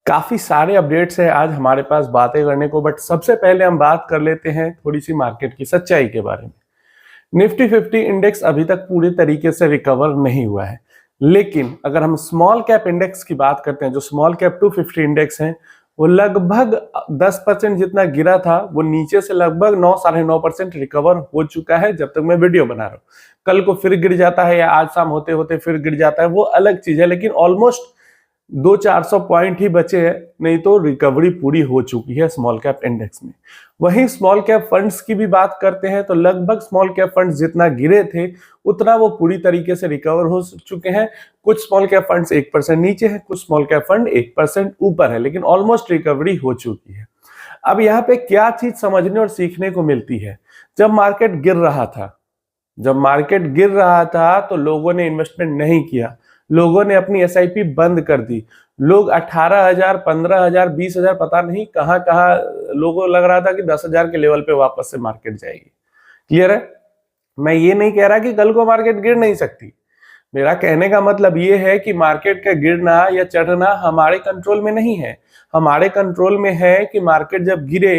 काफी सारे अपडेट्स हैं आज हमारे पास बातें करने को, बट सबसे पहले हम बात कर लेते हैं थोड़ी सी मार्केट की सच्चाई के बारे में। निफ्टी 50 इंडेक्स अभी तक पूरी तरीके से रिकवर नहीं हुआ है, लेकिन अगर हम स्मॉल कैप इंडेक्स की बात करते हैं, जो स्मॉल कैप 250 इंडेक्स है, वो लगभग 10% जितना गिरा था, वो नीचे से लगभग 9 साढ़े 9% रिकवर हो चुका है जब तक मैं वीडियो बना रहा हूँ। कल को फिर गिर जाता है या आज शाम होते होते फिर गिर जाता है, वो अलग चीज है, लेकिन ऑलमोस्ट 200-400 पॉइंट ही बचे हैं, नहीं तो रिकवरी पूरी हो चुकी है स्मॉल कैप इंडेक्स में। वहीं स्मॉल कैप फंड्स की भी बात करते हैं तो लगभग स्मॉल कैप फंड्स जितना गिरे थे उतना वो पूरी तरीके से रिकवर हो चुके हैं। कुछ स्मॉल कैप फंड्स 1% नीचे हैं, कुछ स्मॉल कैप फंड 1% ऊपर है, लेकिन ऑलमोस्ट रिकवरी हो चुकी है। अब यहाँ पे क्या चीज समझने और सीखने को मिलती है, जब मार्केट गिर रहा था तो लोगों ने इन्वेस्टमेंट नहीं किया, लोगों ने अपनी एसआईपी बंद कर दी। लोग 18,000, 15,000, 20,000 पता नहीं कहां कहां लोगों को लग रहा था कि 10,000 के लेवल पे वापस से मार्केट जाएगी। क्लियर है? मैं ये नहीं कह रहा कि कल को मार्केट गिर नहीं सकती। मेरा कहने का मतलब ये है कि मार्केट का गिरना या चढ़ना हमारे कंट्रोल में नहीं है। हमारे कंट्रोल में है कि मार्केट जब गिरे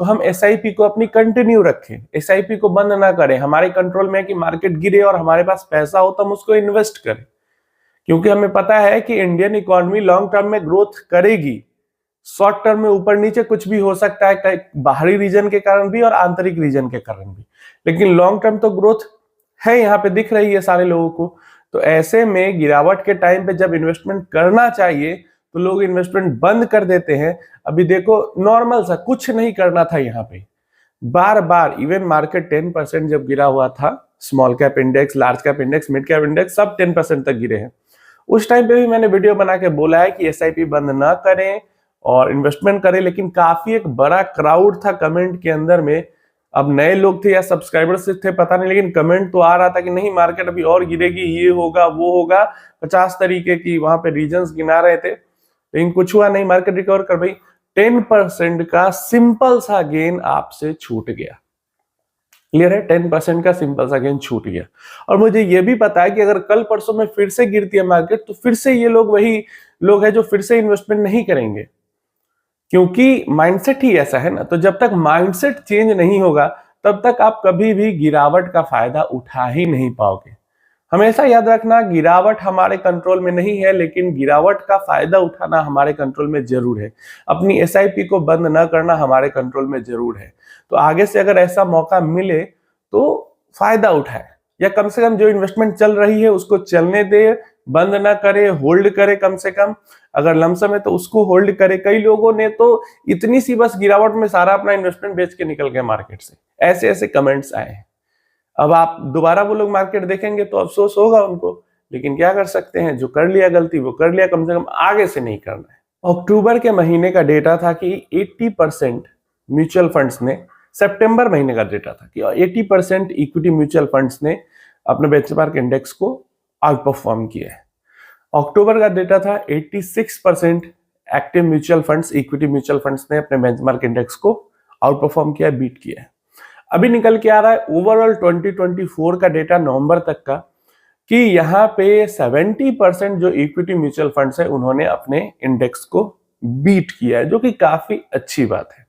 तो हम एसआईपी को अपनी कंटिन्यू रखें, एसआईपी को बंद ना करें। हमारे कंट्रोल में है कि मार्केट गिरे और हमारे पास पैसा हो तो हम उसको इन्वेस्ट करें, क्योंकि हमें पता है कि इंडियन इकोनॉमी लॉन्ग टर्म में ग्रोथ करेगी। शॉर्ट टर्म में ऊपर नीचे कुछ भी हो सकता है, बाहरी रीजन के कारण भी और आंतरिक रीजन के कारण भी, लेकिन लॉन्ग टर्म तो ग्रोथ है, यहाँ पे दिख रही है सारे लोगों को। तो ऐसे में गिरावट के टाइम पे जब इन्वेस्टमेंट करना चाहिए तो लोग इन्वेस्टमेंट बंद कर देते हैं। अभी देखो, नॉर्मल सा कुछ नहीं करना था यहाँ पे, बार बार इवन मार्केट 10% जब गिरा हुआ था, small cap index, large cap index, mid cap index सब 10% तक गिरे हैं। उस टाइम पे भी मैंने वीडियो बना के बोला है कि एसआईपी बंद ना करें और इन्वेस्टमेंट करें, लेकिन काफी एक बड़ा क्राउड था कमेंट के अंदर में। अब नए लोग थे या सब्सक्राइबर्स थे पता नहीं, लेकिन कमेंट तो आ रहा था कि नहीं मार्केट अभी और गिरेगी, ये होगा वो होगा, 50 तरीके की वहां पे रीजंस गिना रहे थे, लेकिन कुछ हुआ नहीं, मार्केट रिकवर कर भाई 10% का सिंपल सा गेन आपसे छूट गया। क्लियर है? 10% का सिंपल सा गेन छूट गया। और मुझे ये भी पता है कि अगर कल परसों में फिर से गिरती है मार्केट तो फिर से ये लोग वही लोग हैं जो फिर से इन्वेस्टमेंट नहीं करेंगे, क्योंकि माइंडसेट ही ऐसा है ना। तो जब तक माइंडसेट चेंज नहीं होगा तब तक आप कभी भी गिरावट का फायदा उठा ही नहीं पाओगे। हमेशा याद रखना, गिरावट हमारे कंट्रोल में नहीं है, लेकिन गिरावट का फायदा उठाना हमारे कंट्रोल में जरूर है। अपनी एसआईपी को बंद न करना हमारे कंट्रोल में जरूर है। तो आगे से अगर ऐसा मौका मिले तो फायदा उठाए, या कम से कम जो इन्वेस्टमेंट चल रही है उसको चलने दे, बंद ना करे, होल्ड करे। कम से कम अगर लमसम है तो उसको होल्ड करे। कई लोगों ने तो इतनी सी बस गिरावट में सारा अपना इन्वेस्टमेंट बेच के निकल गए मार्केट से, ऐसे ऐसे कमेंट्स आए हैं। अब आप दोबारा वो लोग मार्केट देखेंगे तो अफसोस होगा उनको, लेकिन क्या कर सकते हैं, जो कर लिया गलती वो कर लिया, कम से कम आगे से नहीं करना है। अक्टूबर के महीने का डेटा था कि 80% म्यूचुअल फंड्स ने, सितंबर महीने का डेटा था कि 80% इक्विटी म्यूचुअल फंड्स ने अपने बेंचमार्क इंडेक्स को आउट परफॉर्म किया है। अक्टूबर का डेटा था 86% active mutual funds, equity mutual funds ने अपने बेंचमार्क इंडेक्स को आउट परफॉर्म किया, बीट किया है। अभी निकल के आ रहा है ओवरऑल 2024 का डेटा नवंबर तक का, कि यहाँ पे 70% जो इक्विटी म्यूचुअल फंड्स है उन्होंने अपने इंडेक्स को बीट किया है, जो कि काफी अच्छी बात है।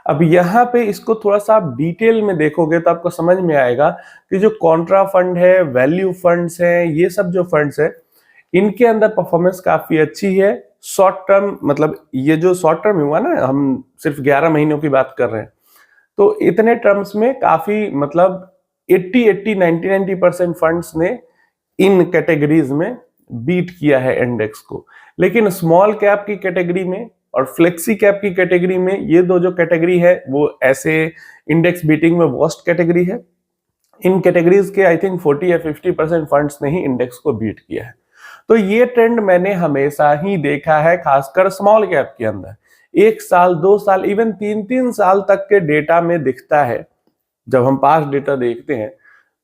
अब यहाँ पे इसको थोड़ा सा आप डिटेल में देखोगे तो आपको समझ में आएगा कि जो कॉन्ट्रा फंड है, वैल्यू फंड्स हैं, ये सब जो फंड्स है इनके अंदर परफॉर्मेंस काफी अच्छी है। शॉर्ट टर्म, मतलब ये जो शॉर्ट टर्म हुआ ना, हम सिर्फ 11 महीनों की बात कर रहे हैं, तो इतने टर्म्स में काफी मतलब 90% फंड्स ने इन कैटेगरीज में बीट किया है इंडेक्स को। लेकिन स्मॉल कैप की कैटेगरी में और फ्लेक्सी कैप की कैटेगरी में, ये दो जो कैटेगरी है वो ऐसे इंडेक्स बीटिंग में वर्स्ट कैटेगरी है। इन कैटेगरीज के आई थिंक 40 या 50% फंड्स ने ही इंडेक्स को बीट किया है। तो ये ट्रेंड मैंने हमेशा ही देखा है, खासकर स्मॉल कैप के अंदर 1 साल 2 साल इवन 3-3 साल तक के डेटा में दिखता है। जब हम पास्ट डेटा देखते हैं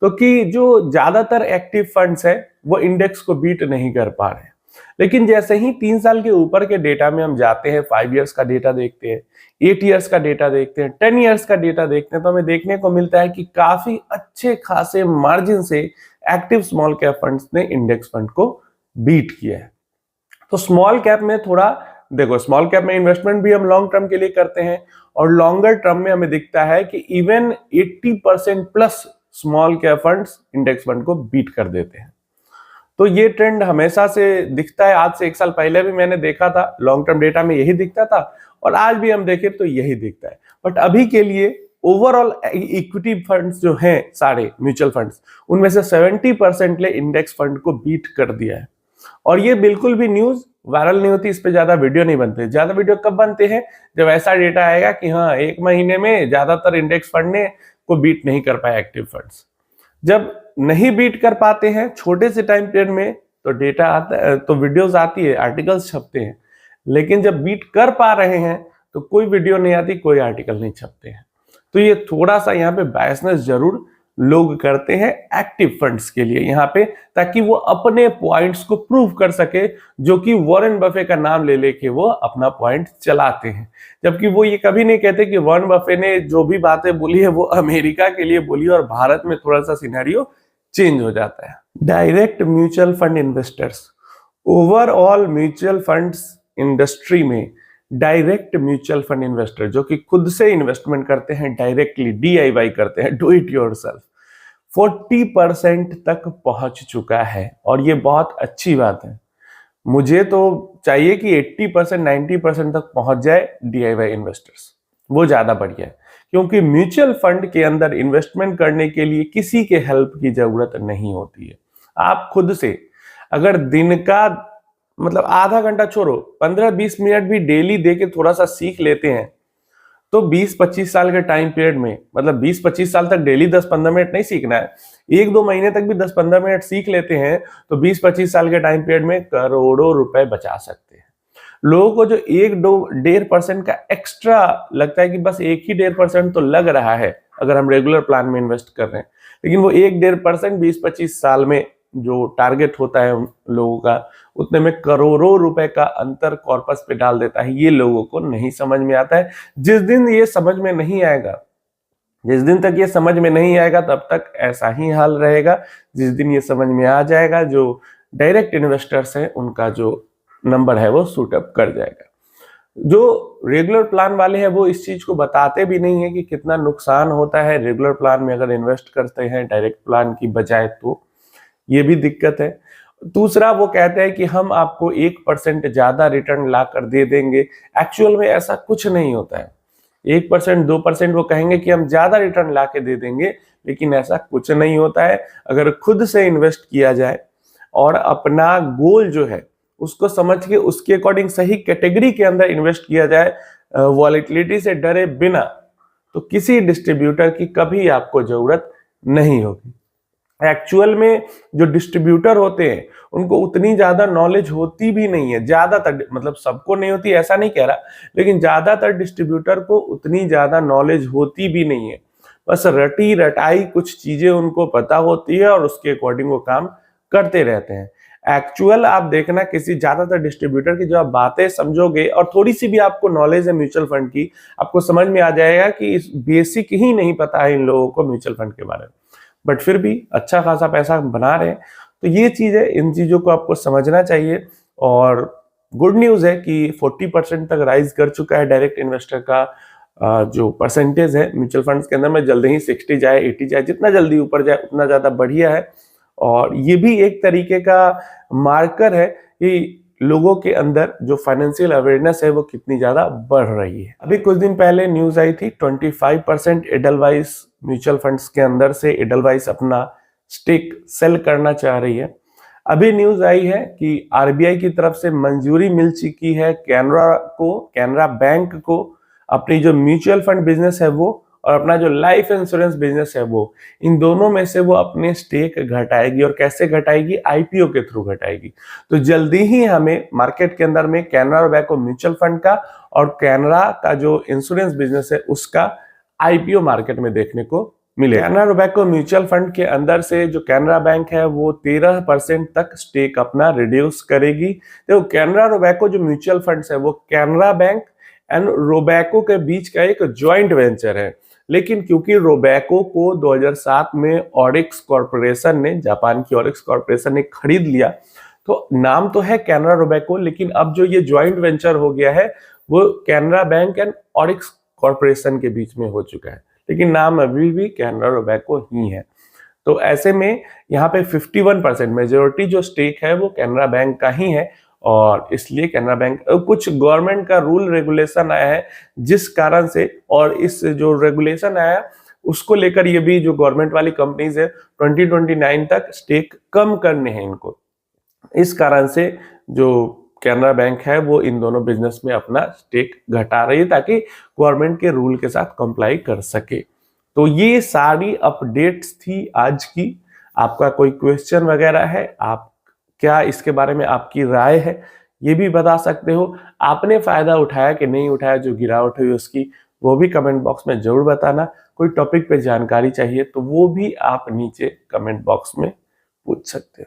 तो कि जो ज्यादातर एक्टिव फंड्स है वो इंडेक्स को बीट नहीं कर पा रहे हैं। लेकिन जैसे ही 3 साल के ऊपर के डेटा में हम जाते हैं, 5 इयर्स का डेटा देखते हैं, 8 इयर्स का डेटा देखते हैं, 10 इयर्स का डेटा देखते हैं, तो हमें देखने को मिलता है कि काफी अच्छे खासे मार्जिन से एक्टिव स्मॉल कैप फंड्स ने इंडेक्स फंड को बीट किया है। तो स्मॉल कैप में थोड़ा देखो स्मॉल कैप में इन्वेस्टमेंट भी हम लॉन्ग टर्म के लिए करते हैं और लॉन्गर टर्म में हमें दिखता है कि even 80% plus small cap funds index fund को बीट कर देते हैं। तो ये ट्रेंड हमेशा से दिखता है, आज से 1 साल पहले भी मैंने देखा था, लॉन्ग टर्म डेटा में यही दिखता था और आज भी हम देखें तो यही दिखता है। बट अभी के लिए ओवरऑल इक्विटी फंड्स जो हैं सारे म्यूचुअल फंड्स, उनमें से 70% ने इंडेक्स फंड को बीट कर दिया है। और ये बिल्कुल भी न्यूज वायरल नहीं होती, इस पे ज्यादा वीडियो नहीं बनते। ज्यादा वीडियो कब बनते हैं? जब ऐसा डेटा आएगा कि हाँ 1 महीने में ज्यादातर इंडेक्स फंड ने को बीट नहीं कर पाया एक्टिव फंड्स। जब नहीं बीट कर पाते हैं छोटे से टाइम पीरियड में तो डेटा आता है, तो वीडियोस आती है, आर्टिकल्स छपते हैं। लेकिन जब बीट कर पा रहे हैं तो कोई वीडियो नहीं आती, कोई आर्टिकल नहीं छपते हैं। तो ये थोड़ा सा यहाँ पे बायसनेस जरूर लोग करते हैं एक्टिव फंड्स के लिए यहाँ पे, ताकि वो अपने पॉइंट्स को प्रूव कर सके, जो कि वॉरेन बफे का नाम ले लेके वो अपना पॉइंट चलाते हैं। जबकि वो ये कभी नहीं कहते कि वॉरेन बफे ने जो भी बातें बोली है वो अमेरिका के लिए बोली और भारत में थोड़ा सा सिनेरियो चेंज हो जाता है। Direct mutual fund investors, overall mutual funds industry में डायरेक्ट म्यूचुअल फंड इन्वेस्टर जो कि खुद से इन्वेस्टमेंट करते हैं, डायरेक्टली DIY करते हैं, डू इट योरसेल्फ, 40% तक पहुंच चुका है। और ये बहुत अच्छी बात है। मुझे तो चाहिए कि 80% 90% तक पहुंच जाए DIY इन्वेस्टर्स, वो ज्यादा बढ़िया है। क्योंकि म्यूचुअल फंड के अंदर इन्वेस्टमेंट करने के लिए किसी के हेल्प की जरूरत नहीं होती है। आप खुद से अगर दिन का मतलब आधा घंटा छोड़ो 15-20 मिनट भी डेली देके थोड़ा सा सीख लेते हैं तो 20-25 साल के टाइम पीरियड में, मतलब 20-25 साल तक डेली 10-15 मिनट नहीं सीखना है, 1-2 महीने तक भी 10-15 मिनट सीख लेते हैं तो 20-25 साल के टाइम पीरियड में करोड़ों रुपए बचा सकते हैं। लोगों को जो 1-1.5% का एक्स्ट्रा लगता है कि बस 1-1.5% तो लग रहा है अगर हम रेगुलर प्लान में इन्वेस्ट कर रहे हैं, लेकिन वो 1-1.5% 20-25 साल में जो टारगेट होता है उन लोगों का, उतने में करोड़ों रुपए का अंतर कॉर्पस पे डाल देता है। ये लोगों को नहीं समझ में आता है। जिस दिन ये समझ में नहीं आएगा, जिस दिन तक ये समझ में नहीं आएगा तब तक ऐसा ही हाल रहेगा। जिस दिन ये समझ में आ जाएगा, जो डायरेक्ट इन्वेस्टर्स हैं उनका जो नंबर है वो सूट अप कर जाएगा। जो रेगुलर प्लान वाले हैं वो इस चीज को बताते भी नहीं है कि कितना नुकसान होता है रेगुलर प्लान में अगर इन्वेस्ट करते हैं डायरेक्ट प्लान की बजाय, तो ये भी दिक्कत है। दूसरा, वो कहते हैं कि हम आपको 1% ज्यादा रिटर्न ला कर दे देंगे। एक्चुअल में ऐसा कुछ नहीं होता है। 1% 2% वो कहेंगे कि हम ज्यादा रिटर्न ला के दे देंगे, लेकिन ऐसा कुछ नहीं होता है। अगर खुद से इन्वेस्ट किया जाए और अपना गोल जो है उसको समझ के उसके अकॉर्डिंग सही कैटेगरी के अंदर इन्वेस्ट किया जाए, वॉलेटिलिटी से डरे बिना, तो किसी डिस्ट्रीब्यूटर की कभी आपको जरूरत नहीं होगी। एक्चुअल में जो डिस्ट्रीब्यूटर होते हैं उनको उतनी ज्यादा नॉलेज होती भी नहीं है, ज्यादातर, मतलब सबको नहीं होती ऐसा नहीं कह रहा, लेकिन ज्यादातर डिस्ट्रीब्यूटर को उतनी ज्यादा नॉलेज होती भी नहीं है। बस रटी रटाई कुछ चीजें उनको पता होती है और उसके अकॉर्डिंग वो काम करते रहते हैं। एक्चुअल आप देखना किसी ज्यादातर डिस्ट्रीब्यूटर की जो आप बातें समझोगे और थोड़ी सी भी आपको नॉलेज है म्यूचुअल फंड की, आपको समझ में आ जाएगा कि इस बेसिक ही नहीं पता है इन लोगों को म्यूचुअल फंड के बारे में, बट फिर भी अच्छा खासा पैसा बना रहे हैं। तो ये चीज है, इन चीजों को आपको समझना चाहिए। और गुड न्यूज है कि 40% तक राइज कर चुका है डायरेक्ट इन्वेस्टर का जो परसेंटेज है म्यूचुअल फंड्स के अंदर में। जल्दी ही 60 जाए, 80 जाए, जितना जल्दी ऊपर जाए उतना ज्यादा बढ़िया है। और ये भी एक तरीके का मार्कर है कि लोगों के अंदर जो फाइनेंशियल अवेयरनेस है वो कितनी ज्यादा बढ़ रही है। अभी कुछ दिन पहले न्यूज आई थी 25% एडलवाइस म्यूचुअल फंड्स के अंदर से एडलवाइस अपना स्टेक सेल करना चाह रही है। अभी न्यूज आई है कि RBI की तरफ से मंजूरी मिल चुकी है कैनरा बैंक को अपनी जो म्यूचुअल फंड बिजनेस है वो और अपना जो लाइफ इंश्योरेंस बिजनेस है वो, इन दोनों में से वो अपने स्टेक घटाएगी। और कैसे घटाएगी? IPO के थ्रू घटाएगी। तो जल्दी ही हमें मार्केट के अंदर में कैनरा रोबेको म्यूचुअल फंड का और कैनरा का जो इंश्योरेंस बिजनेस है उसका IPO मार्केट में देखने को मिले। कैनरा रोबेको म्यूचुअल फंड के अंदर से जो कैनरा बैंक है वो 13% तक स्टेक अपना रिड्यूस करेगी। देखो कैनरा रोबेको जो म्यूचुअल फंड्स है वो कैनरा बैंक एंड रोबेको के बीच का एक ज्वाइंट वेंचर है। लेकिन क्योंकि रोबेको को 2007 में ऑरिक्स कॉर्पोरेशन ने, जापान की ऑरिक्स कॉर्पोरेशन ने खरीद लिया, तो नाम तो है कैनरा रोबेको, लेकिन अब जो ये ज्वाइंट वेंचर हो गया है वो Canara bank and Orix corporation के बीच में हो चुका है, लेकिन नाम अभी भी कैनरा रोबेको ही है। तो ऐसे में यहाँ पे 51% मेजोरिटी जो स्टेक है वो कैनरा बैंक का ही है, और इसलिए कैनरा बैंक कुछ गवर्नमेंट का रूल रेगुलेशन आया है जिस कारण से, और इस जो रेगुलेशन आया उसको लेकर ये भी जो गवर्नमेंट वाली कंपनीज है 2029 तक स्टेक कम करने हैं इनको। इस कारण से जो कैनरा बैंक है वो इन दोनों बिजनेस में अपना स्टेक घटा रही है ताकि गवर्नमेंट के रूल के साथ कंप्लाई कर सके। तो ये सारी अपडेट्स थी आज की। आपका कोई क्वेश्चन वगैरह है, आप क्या इसके बारे में आपकी राय है ये भी बता सकते हो। आपने फायदा उठाया कि नहीं उठाया जो गिरावट हुई उसकी, वो भी कमेंट बॉक्स में जरूर बताना। कोई टॉपिक पे जानकारी चाहिए तो वो भी आप नीचे कमेंट बॉक्स में पूछ सकते हो।